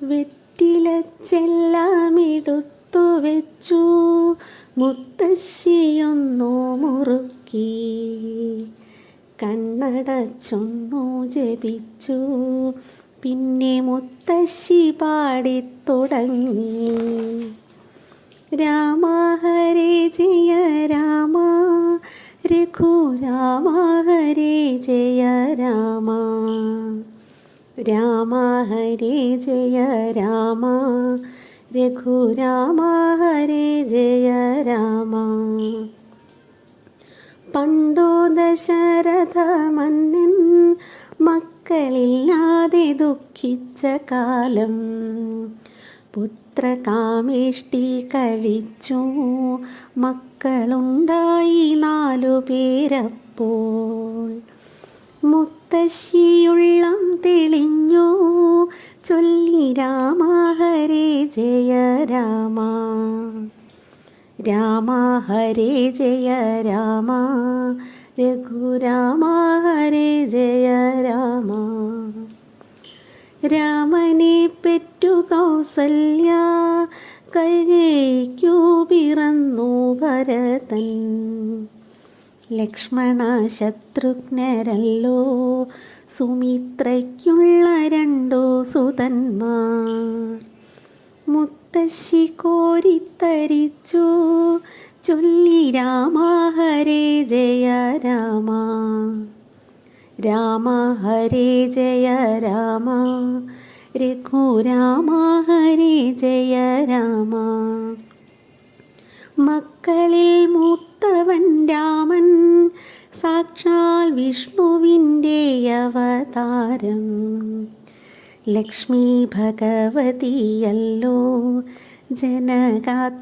വെറ്റിലച്ചെല്ലാമെടുത്തു വെച്ചു മുത്തശ്ശിയൊന്നു മുറുക്കി, കണ്ണടച്ചൊന്നു ജപിച്ചു. പിന്നെ മുത്തശ്ശി പാടിത്തുടങ്ങി. രാമ ഹരേ ജയ രാമ, രഘുരാമ ഹരേ ജയ രാമ, രാമ ഹരേ ജയ രാമ, രഘുരാമ ഹരേ ജയ രാമ. പണ്ടോ ദശരഥ മന്നൻ മക്കളില്ലാതെ ദുഃഖിച്ച കാലം, പുത്രകാമേഷ്ടി കഴിച്ചു മക്കളുണ്ടായി 4 പേരപ്പോൾ. മുത്തശ്ശിയുള്ളം തെളിഞ്ഞു ചൊല്ലി രാമ ഹരേ ജയ രാമ, രാമ ഹരേ ജയ രാമ, രഘുരാമ ഹരേ ജയ രാമ. രാമനെ പെറ്റു കൗസല്യ, കൈകേയിക്കു പിറന്നു ഭരതൻ. ലക്ഷ്മണ ശത്രുഘ്നരല്ലോ സുമിത്രയ്ക്കുള്ള 2 സുതന്മാർ. മുത്തശ്ശി കോരിത്തരിച്ചു ചൊല്ലി രാമ ഹരേ ജയ രാമ, രാമ ഹരേ ജയ രാമ, രഘുരാമ ഹരേ ജയ രാമ. മക്കളിൽ മൂത്തവൻ രാമൻ, സാക്ഷാൽ വിഷ്ണുവിൻ്റെ അവതാരം. ലക്ഷ്മി ഭഗവതിയല്ലോ ജനകാത്മജയാകിയ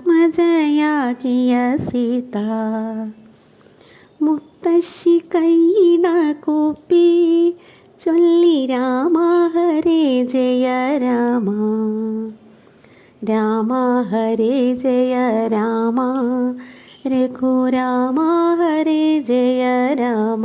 സീത. മുത്തശ്ശി കൈയിട കൂപ്പി ചൊല്ലി രാമ ഹരേ ജയ രാമ, രാമ ഹരേ ജയ രാമ, രഘുരാമ ഹരേ ജയ രാമ.